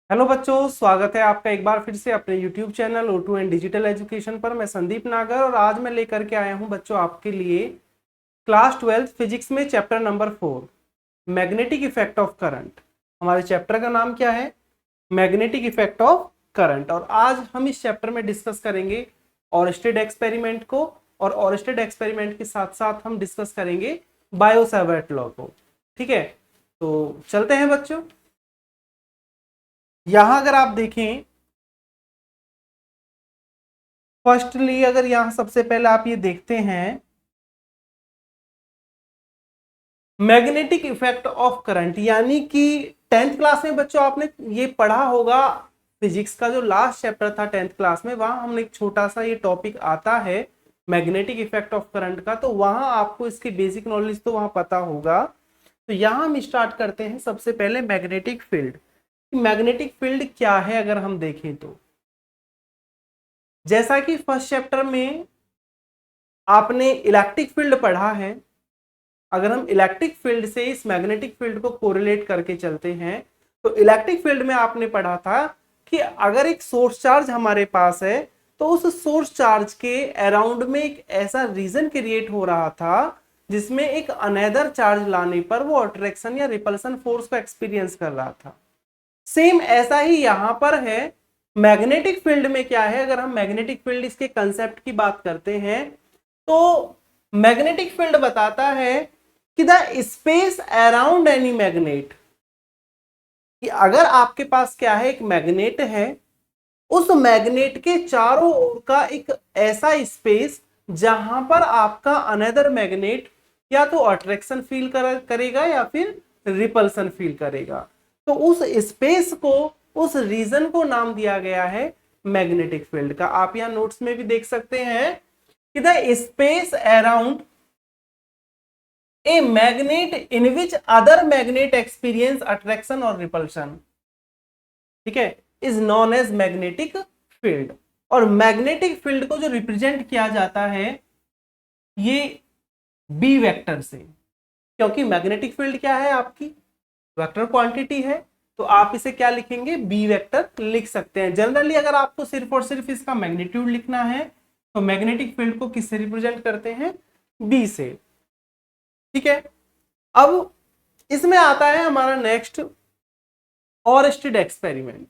Hello बच्चों, स्वागत है आपका एक बार फिर से अपने YouTube channel O2 and digital education पर। मैं संदीप नागर और आज मैं लेकर के आया हूं बच्चों आपके लिए क्लास 12 फिजिक्स में chapter number 4 magnetic effect of current. हमारे चैप्टर का नाम क्या है? Magnetic effect of current. और आज हम इस चैप्टर में डिस्कस करेंगे ऑरस्टेड एक्सपेरिमेंट को, और ऑरस्टेड एक्सपेरिमेंट के साथ साथ हम डिस्कस करेंगे बायो सावर्ट लॉ को। ठीक है, तो चलते हैं बच्चों। यहां अगर आप देखें, फर्स्टली अगर यहां सबसे पहले आप ये देखते हैं मैग्नेटिक इफेक्ट ऑफ करंट, यानी कि 10th क्लास में बच्चों आपने ये पढ़ा होगा। फिजिक्स का जो लास्ट चैप्टर था 10th क्लास में, वहां हमने एक छोटा सा ये टॉपिक आता है मैग्नेटिक इफेक्ट ऑफ करंट का, तो वहां आपको इसकी बेसिक नॉलेज तो वहां पता होगा। तो यहां हम स्टार्ट करते हैं सबसे पहले मैग्नेटिक फील्ड। मैग्नेटिक फील्ड क्या है अगर हम देखें तो, जैसा कि फर्स्ट चैप्टर में आपने इलेक्ट्रिक फील्ड पढ़ा है, अगर हम इलेक्ट्रिक फील्ड से इस मैग्नेटिक फील्ड को कोरिलेट करके चलते हैं तो इलेक्ट्रिक फील्ड में आपने पढ़ा था कि अगर एक सोर्स चार्ज हमारे पास है तो उस सोर्स चार्ज के अराउंड में एक ऐसा रीजन क्रिएट हो रहा था जिसमें एक अनदर चार्ज लाने पर वो अट्रैक्शन या रिपल्सन फोर्स को एक्सपीरियंस कर रहा था। सेम ऐसा ही यहां पर है। मैग्नेटिक फील्ड में क्या है, अगर हम मैग्नेटिक फील्ड इसके कंसेप्ट की बात करते हैं तो मैग्नेटिक फील्ड बताता है कि the space around any magnet, कि अगर आपके पास क्या है, एक मैग्नेट है, उस मैग्नेट के चारों ओर का एक ऐसा स्पेस जहां पर आपका अनदर मैग्नेट या तो अट्रैक्शन फील करेगा या फिर रिपल्सन फील करेगा। तो उस स्पेस को, उस रीजन को नाम दिया गया है मैग्नेटिक फील्ड का। आप यहां नोट्स में भी देख सकते हैं कि the space around a magnet in which other magnet experience attraction और रिपल्शन, ठीक है, is known as magnetic field. और मैग्नेटिक फील्ड को जो रिप्रेजेंट किया जाता है ये बी वेक्टर से, क्योंकि मैग्नेटिक फील्ड क्या है, आपकी वेक्टर क्वांटिटी है, तो आप इसे क्या लिखेंगे, बी वेक्टर लिख सकते हैं। जनरली अगर आपको सिर्फ और सिर्फ इसका मैग्नीट्यूड लिखना है तो मैग्नेटिक फील्ड को किससे रिप्रेजेंट करते हैं, बी से। ठीक है, अब इसमें आता है हमारा नेक्स्ट ऑरस्टेड एक्सपेरिमेंट।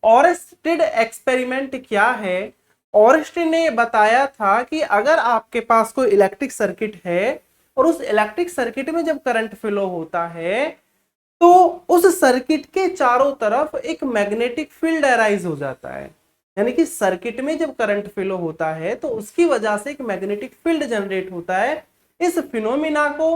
ऑरस्टेड एक्सपेरिमेंट क्या है? ऑरस्टेड ने बताया था कि अगर आपके पास कोई इलेक्ट्रिक सर्किट है और उस इलेक्ट्रिक सर्किट में जब करंट फ्लो होता है तो उस सर्किट के चारों तरफ एक मैग्नेटिक फील्ड अराइज हो जाता है। यानी कि सर्किट में जब करंट फ्लो होता है तो उसकी वजह से एक मैग्नेटिक फील्ड जनरेट होता है। इस फिनोमिना को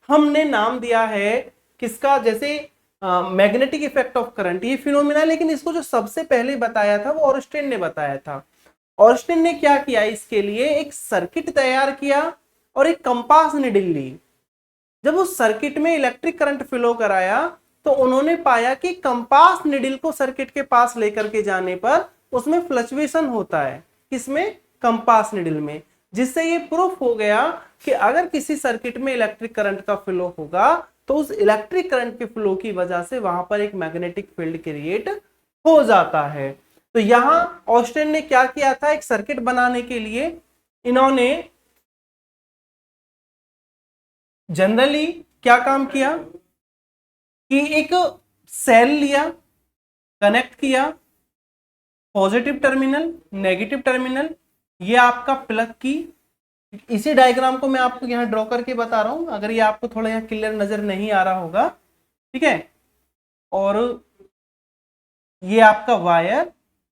हमने नाम दिया है किसका, जैसे मैग्नेटिक इफेक्ट ऑफ करंट, ये फिनोमिना, लेकिन इसको जो सबसे पहले बताया था वो ऑरस्टेन ने बताया था। ऑरस्टेन ने क्या किया, इसके लिए एक सर्किट तैयार किया और एक कंपास निडल ली। जब उस सर्किट में इलेक्ट्रिक करंट फ्लो कराया तो उन्होंने पाया कि कंपास निडल को सर्किट के पास लेकर के जाने पर उसमें फ्लक्चुएशन होता है, किसमें, कंपास निडल में, जिससे ये प्रूफ हो गया कि अगर किसी सर्किट में इलेक्ट्रिक करंट का फ्लो होगा तो उस इलेक्ट्रिक करंट के फ्लो की वजह से वहां पर एक मैग्नेटिक फील्ड क्रिएट हो जाता है। तो यहां ऑस्टेन ने क्या किया था, एक सर्किट बनाने के लिए इन्होंने जनरली क्या काम किया कि एक सेल लिया, कनेक्ट किया, पॉजिटिव टर्मिनल, नेगेटिव टर्मिनल, ये आपका प्लग की। इसी डायग्राम को मैं आपको यहां ड्रॉ करके बता रहा हूं, अगर ये आपको थोड़ा यहां क्लियर नजर नहीं आ रहा होगा, ठीक है। और ये आपका वायर,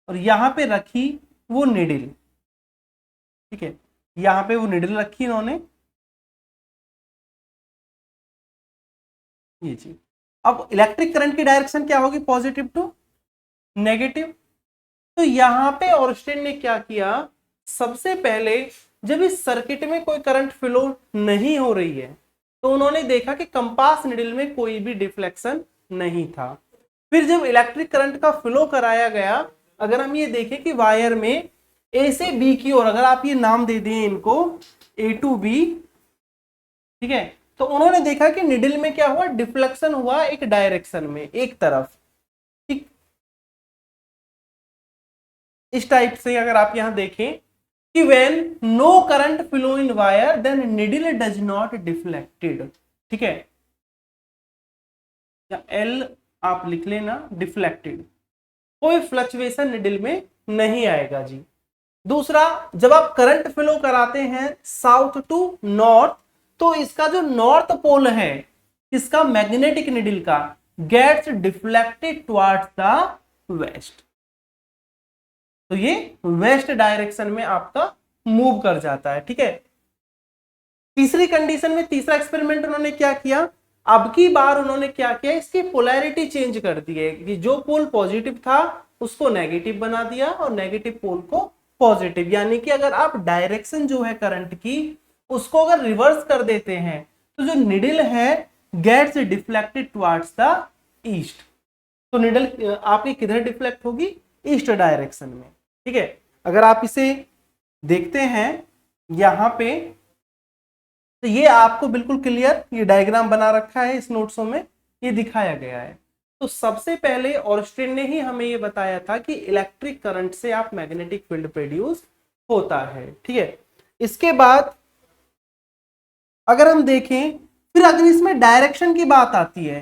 और यहां पे रखी वो निडल, ठीक है, यहां पे वो निडल रखी इन्होंने, ये चीज। अब इलेक्ट्रिक करंट की डायरेक्शन क्या होगी, पॉजिटिव टू नेगेटिव। तो यहां पे ऑरस्टेन ने क्या किया, सबसे पहले जब इस सर्किट में कोई करंट फ्लो नहीं हो रही है तो उन्होंने देखा कि कंपास निडल में कोई भी डिफ्लेक्शन नहीं था। फिर जब इलेक्ट्रिक करंट का फ्लो कराया गया, अगर हम ये देखें कि वायर में ए से बी की ओर, अगर आप ये नाम दे दें इनको ए टू बी, ठीक है, तो उन्होंने देखा कि निडल में क्या हुआ, डिफ्लेक्शन हुआ एक डायरेक्शन में, एक तरफ, ठीक। इस टाइप से अगर आप यहां देखें कि when no current flow in wire then needle does not deflected, ठीक है, या एल आप लिख लेना डिफ्लेक्टेड, कोई फ्लक्चुएशन निडल में नहीं आएगा जी। दूसरा, जब आप करंट फ्लो कराते हैं साउथ टू नॉर्थ, तो इसका जो नॉर्थ पोल है इसका मैग्नेटिक निडल का gets deflected towards the west, तो ये वेस्ट डायरेक्शन में आपका मूव कर जाता है, ठीक है। तीसरी कंडीशन में तीसरा एक्सपेरिमेंट उन्होंने क्या किया, अब की बार उन्होंने क्या किया, इसकी पोलैरिटी चेंज कर दी है कि जो पोल पॉजिटिव था उसको नेगेटिव बना दिया और नेगेटिव पोल को पॉजिटिव, यानी कि अगर आप डायरेक्शन जो है करंट की उसको अगर रिवर्स कर देते हैं तो जो निडल है gets deflected towards the east, तो निडल आपकी किधर डिफ्लेक्ट होगी, ईस्ट डायरेक्शन में, ठीक है। अगर आप इसे देखते हैं यहां पे तो ये आपको बिल्कुल क्लियर ये डायग्राम बना रखा है इस नोट्सों में, ये दिखाया गया है। तो सबसे पहले ऑर्स्टेन ने ही हमें ये बताया था कि इलेक्ट्रिक करंट से आप मैग्नेटिक फील्ड प्रोड्यूस होता है, ठीक है। इसके बाद अगर हम देखें, फिर अगर इसमें डायरेक्शन की बात आती है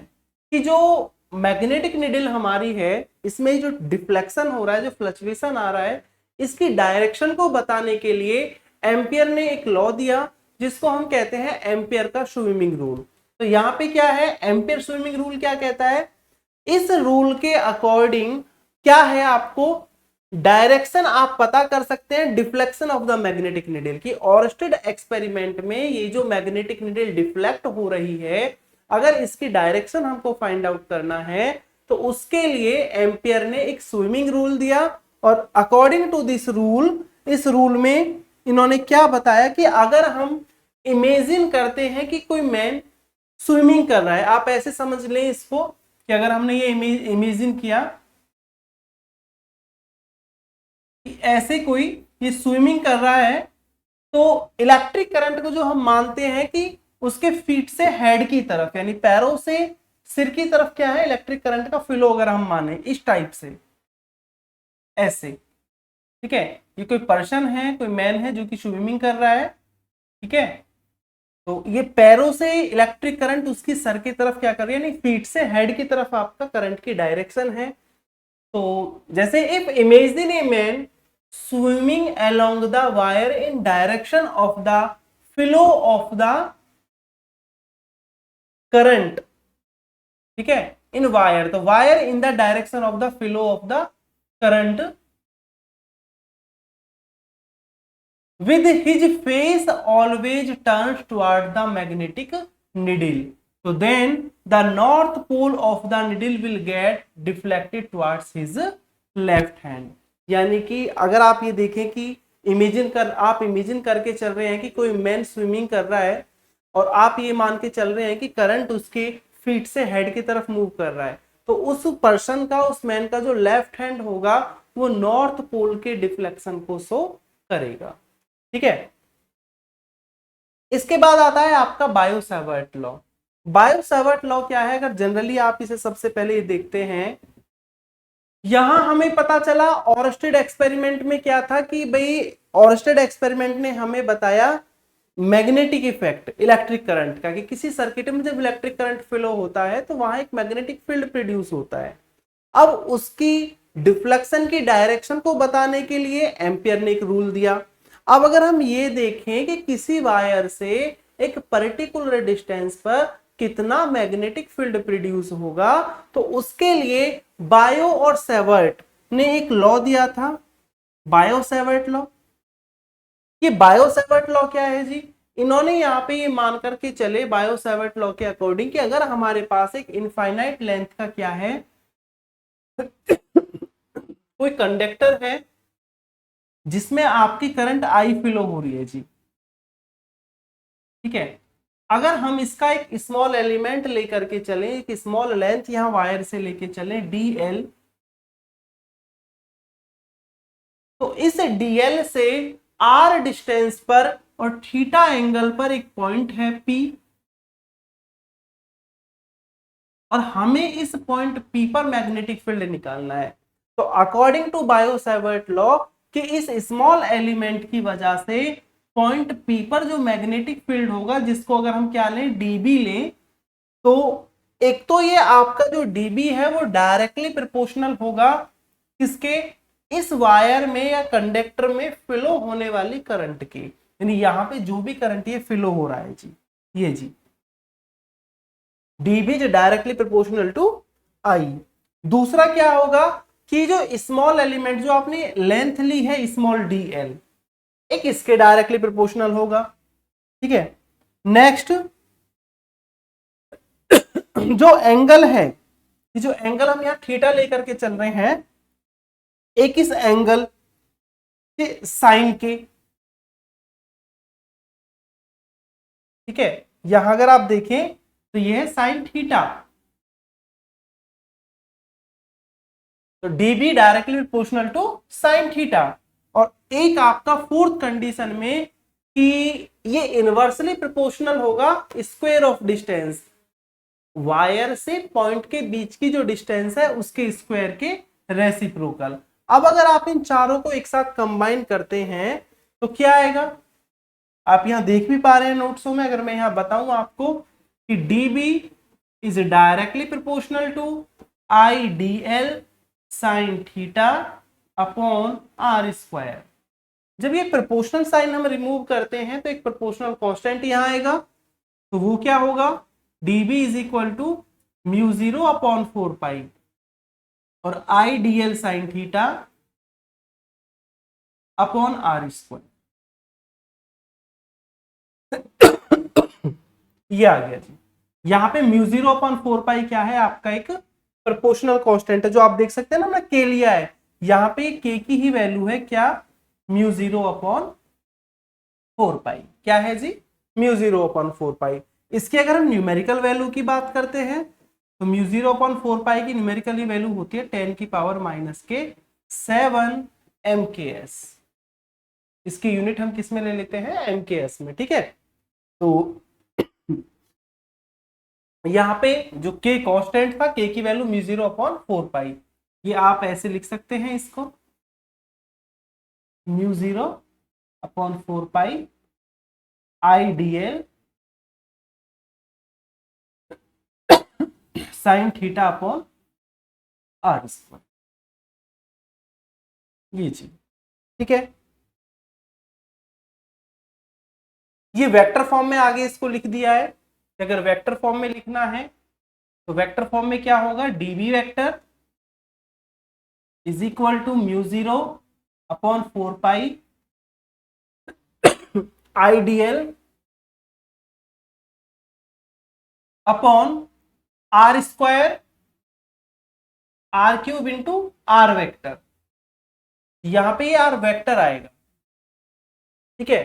कि जो मैग्नेटिक निडल हमारी है इसमें जो डिफ्लेक्शन हो रहा है, जो फ्लक्चुएशन आ रहा है, इसकी डायरेक्शन को बताने के लिए एम्पियर ने एक लॉ दिया जिसको हम कहते हैं एम्पियर का स्विमिंग रूल। तो यहाँ पे क्या है, एम्पियर स्विमिंग रूल क्या कहता है, इस रूल के अकॉर्डिंग क्या है, आपको डायरेक्शन आप पता कर सकते हैं deflection of the magnetic needle की। ऑर्स्टेड एक्सपेरिमेंट में ये जो मैग्नेटिक निडल डिफ्लेक्ट हो रही है, अगर इसकी डायरेक्शन हमको फाइंड आउट करना है तो उसके लिए एम्पियर ने एक स्विमिंग रूल दिया, और अकॉर्डिंग टू दिस रूल, इस रूल में इन्होंने क्या बताया कि अगर हम इमेजिन करते हैं कि कोई मैन स्विमिंग कर रहा है, आप ऐसे समझ लें इसको कि अगर हमने ये इमेजिन किया कि ऐसे कोई ये स्विमिंग कर रहा है, तो इलेक्ट्रिक करंट को जो हम मानते हैं कि उसके फीट से हेड की तरफ यानी पैरों से सिर की तरफ क्या है इलेक्ट्रिक करंट का फ्लो, अगर हम माने इस टाइप से ऐसे, ठीक है। ये कोई पर्सन है, कोई मैन है जो कि स्विमिंग कर रहा है, ठीक है। तो ये पैरों से इलेक्ट्रिक करंट उसकी सर की तरफ क्या कर रही है, यानी फीट से हेड की तरफ आपका करंट की डायरेक्शन है। तो जैसे if imagine a man swimming along the wire in direction of the flow of the current, ठीक है, इन वायर, तो wire in the direction of the flow of the current with his face always turns toward the magnetic needle, so then the north pole of the needle will get deflected towards his left hand। यानी कि अगर आप ये देखें कि आप imagine करके चल रहे हैं कि कोई मैन स्विमिंग कर रहा है और आप ये मान के चल रहे हैं कि करंट उसके फीट से हेड की तरफ मूव कर रहा है, तो उस पर्सन का, उस मैन का जो लेफ्ट हैंड होगा वो नॉर्थ पोल के डिफ्लेक्शन को शो करेगा, ठीक है। इसके बाद आता है आपका Biot Savart law. Biot Savart law क्या है, अगर जनरली आप इसे सबसे पहले ये देखते हैं, यहां हमें पता चला ऑर्स्टेड एक्सपेरिमेंट में क्या था कि भाई ऑर्स्टेड एक्सपेरिमेंट ने हमें बताया मैग्नेटिक इफेक्ट इलेक्ट्रिक करंट का, कि किसी सर्किट में जब इलेक्ट्रिक करंट फ्लो होता है तो वहां एक मैग्नेटिक फील्ड प्रोड्यूस होता है। अब उसकी डिफ्लेक्शन की डायरेक्शन को बताने के लिए एम्पियर ने एक रूल दिया। अब अगर हम ये देखें कि किसी वायर से एक पर्टिकुलर डिस्टेंस पर कितना मैग्नेटिक फील्ड प्रोड्यूस होगा, तो उसके लिए बायो और सेवर्ट ने एक लॉ दिया था, बायो सेवर्ट लॉ। ये बायो सेवर्ट लॉ क्या है जी, इन्होंने यहाँ पे ये मान करके चले बायो सेवर्ट लॉ के अकॉर्डिंग कि अगर हमारे पास एक इनफाइनाइट लेंथ का क्या है कोई कंडक्टर है जिसमें आपकी करंट आई फ्लो हो रही है जी, ठीक है। अगर हम इसका एक स्मॉल एलिमेंट लेकर के चलें, एक स्मॉल लेंथ यहां वायर से लेके चलें dl, तो इस dl से r डिस्टेंस पर और थीटा एंगल पर एक पॉइंट है P, और हमें इस पॉइंट P पर मैग्नेटिक फील्ड निकालना है। तो अकॉर्डिंग टू बायो-सावर्ट लॉ कि इस स्मॉल एलिमेंट की वजह से पॉइंट पी पर जो मैग्नेटिक फील्ड होगा, जिसको अगर हम क्या लें, डीबी लें, तो एक तो ये आपका जो डीबी है वो डायरेक्टली प्रोपोर्शनल होगा किसके, इस वायर में या कंडक्टर में फ्लो होने वाली करंट की, यानी यहां पे जो भी करंट ये फ्लो हो रहा है जी, ये G DB is directly proportional to I. दूसरा क्या होगा कि जो स्मॉल एलिमेंट जो आपने लेंथ ली है स्मॉल डी एल, एक इसके डायरेक्टली प्रोपोर्शनल होगा, ठीक है। नेक्स्ट जो एंगल है, जो एंगल हम यहां थीटा लेकर के चल रहे हैं, एक इस एंगल के साइन के, ठीक है, यहां अगर आप देखें तो यह है साइन थीटा, तो dB directly proportional to sine theta. और एक आपका फोर्थ कंडीशन में कि ये इनवर्सली प्रोपोर्शनल होगा स्क्वायर ऑफ डिस्टेंस, वायर से पॉइंट के बीच की जो डिस्टेंस है उसके स्क्वायर के रेसिप्रोकल। अब अगर आप इन चारों को एक साथ कंबाइन करते हैं तो क्या आएगा, आप यहां देख भी पा रहे हैं नोट्सों में, अगर मैं यहां बताऊं आपको कि dB is directly proportional to I D L sine theta upon R square. जब ये प्रोपोर्शनल साइन हम रिमूव करते हैं तो एक प्रोपोर्शनल कांस्टेंट यहां आएगा, तो वो क्या होगा, dB is equal to mu 0 upon 4 pi और I D L sine theta upon R square. ये आ गया जी। यहाँ पे म्यू 0 अपॉन 4 पाई क्या है, आपका एक प्रोपोर्शनल कांस्टेंट है, जो आप देख सकते हैं ना, हमने के लिया है, यहाँ पे के की ही वैल्यू है क्या, म्यू 0 अपॉन 4 पाई, क्या है जी, म्यू 0 अपॉन 4 पाई। इसकी अगर हम न्यूमेरिकल वैल्यू की बात करते हैं तो म्यू 0 अपॉन 4 पाई की न्यूमेरिकल वैल्यू होती है 10 की पावर माइनस के 7 MKS। इसकी यूनिट हम किस में ले लेते हैं, MKS में, ठीक है। तो यहाँ पे जो के कांस्टेंट था, के की वैल्यू म्यू 0 अपॉन 4 पाई, ये आप ऐसे लिख सकते हैं इसको, mu 0 upon 4 pi I D L sine theta upon R square, ये चीज, ठीक है। ये वेक्टर फॉर्म में आगे इसको लिख दिया है। अगर वेक्टर फॉर्म में लिखना है तो वेक्टर फॉर्म में क्या होगा, dB vector is equal to mu 0 upon 4 pi I D L upon R square R cube into R vector, यहां पे ये आर वेक्टर आएगा, ठीक है।